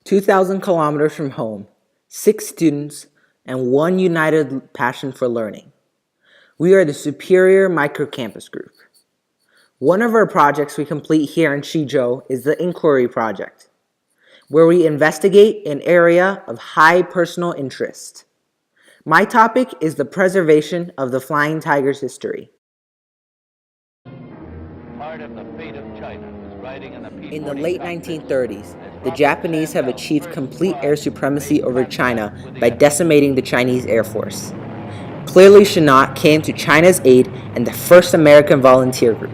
2,000 kilometers from home, 6 students, and one united passion for learning. We are the Superior Microcampus group. One of our projects we complete here in Xizhou is the Inquiry Project, where we investigate an area of high personal interest. My topic is the preservation of the flying tiger's history. In the late 1930s, the Japanese have achieved complete air supremacy over China by decimating the Chinese Air Force. Clearly Shanat came to China's aid, and the first American volunteer group,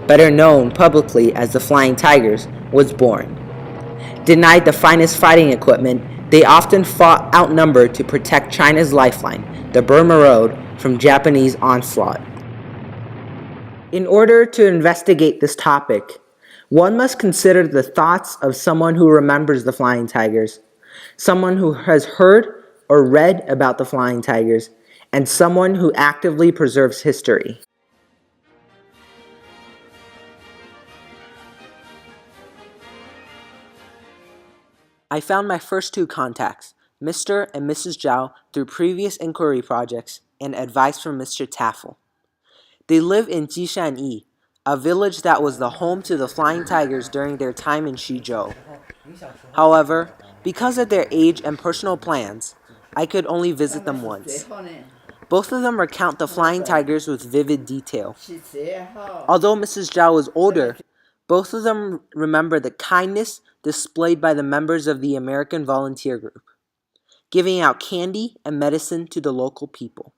better known publicly as the Flying Tigers, was born. Denied the finest fighting equipment, they often fought outnumbered to protect China's lifeline, the Burma Road, from Japanese onslaught. In order to investigate this topic, one must consider the thoughts of someone who remembers the Flying Tigers, someone who has heard or read about the Flying Tigers, and someone who actively preserves history. I found my first two contacts, Mr. and Mrs. Zhao, through previous inquiry projects and advice from Mr. Taffel. They live in Jishanyi, a village that was the home to the Flying Tigers during their time in Xizhou. However, because of their age and personal plans, I could only visit them once. Both of them recount the Flying Tigers with vivid detail. Although Mrs. Zhao was older, both of them remember the kindness displayed by the members of the American volunteer group, giving out candy and medicine to the local people.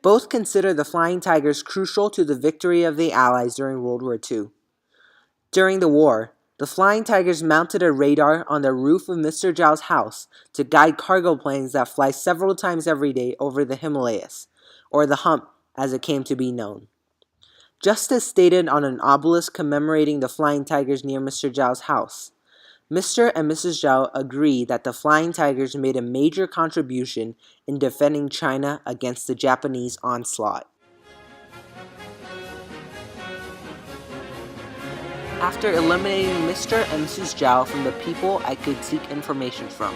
Both consider the Flying Tigers crucial to the victory of the Allies during World War II. During the war, the Flying Tigers mounted a radar on the roof of Mr. Zhao's house to guide cargo planes that fly several times every day over the Himalayas, or the Hump as it came to be known. Just as stated on an obelisk commemorating the Flying Tigers near Mr. Zhao's house, Mr. and Mrs. Zhao agree that the Flying Tigers made a major contribution in defending China against the Japanese onslaught. After eliminating Mr. and Mrs. Zhao from the people I could seek information from,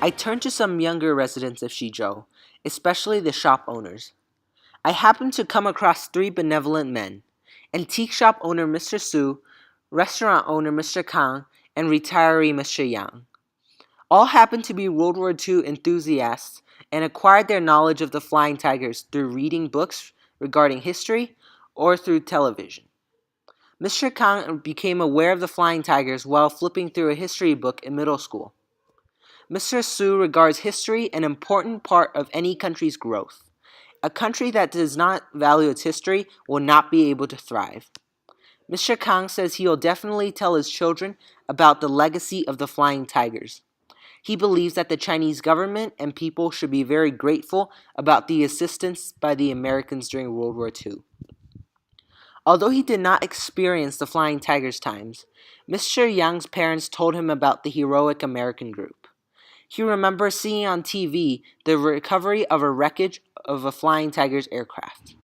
I turned to some younger residents of Xizhou, especially the shop owners. I happened to come across 3 benevolent men: antique shop owner Mr. Su, restaurant owner Mr. Kang, and retiree Mr. Yang. All happened to be World War II enthusiasts and acquired their knowledge of the Flying Tigers through reading books regarding history or through television. Mr. Kang became aware of the Flying Tigers while flipping through a history book in middle school. Mr. Su regards history an important part of any country's growth. A country that does not value its history will not be able to thrive. Mr. Kang says he will definitely tell his children about the legacy of the Flying Tigers. He believes that the Chinese government and people should be very grateful about the assistance by the Americans during World War II. Although he did not experience the Flying Tigers' times, Mr. Yang's parents told him about the heroic American group. He remembers seeing on TV the recovery of a wreckage of a Flying Tigers aircraft.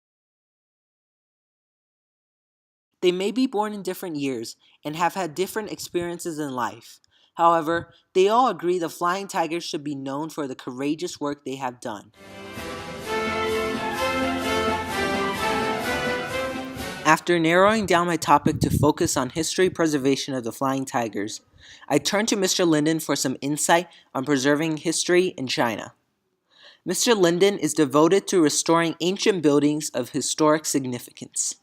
They may be born in different years and have had different experiences in life. However, they all agree the Flying Tigers should be known for the courageous work they have done. After narrowing down my topic to focus on history preservation of the Flying Tigers, I turned to Mr. Linden for some insight on preserving history in China. Mr. Linden is devoted to restoring ancient buildings of historic significance.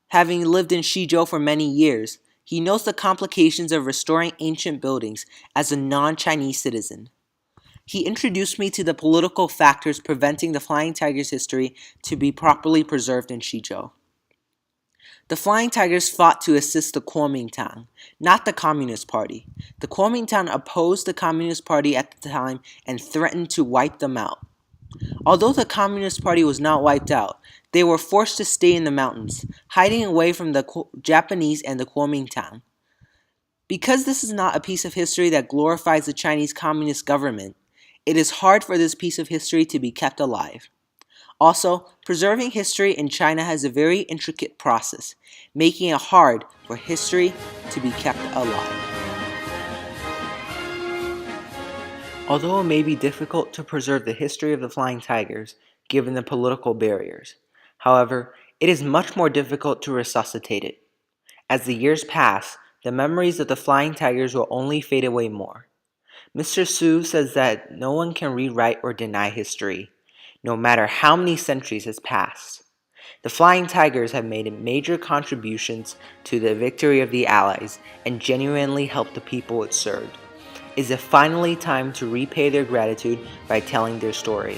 Having lived in Xizhou for many years, he knows the complications of restoring ancient buildings as a non-Chinese citizen. He introduced me to the political factors preventing the Flying Tigers' history to be properly preserved in Xizhou. The Flying Tigers fought to assist the Kuomintang, not the Communist Party. The Kuomintang opposed the Communist Party at the time and threatened to wipe them out. Although the Communist Party was not wiped out, they were forced to stay in the mountains, hiding away from the Japanese and the Kuomintang. Because this is not a piece of history that glorifies the Chinese Communist government, it is hard for this piece of history to be kept alive. Also, preserving history in China has a very intricate process, making it hard for history to be kept alive. Although it may be difficult to preserve the history of the Flying Tigers, given the political barriers, however, it is much more difficult to resuscitate it. As the years pass, the memories of the Flying Tigers will only fade away more. Mr. Su says that no one can rewrite or deny history, no matter how many centuries has passed. The Flying Tigers have made major contributions to the victory of the Allies and genuinely helped the people it served. Is it finally time to repay their gratitude by telling their story?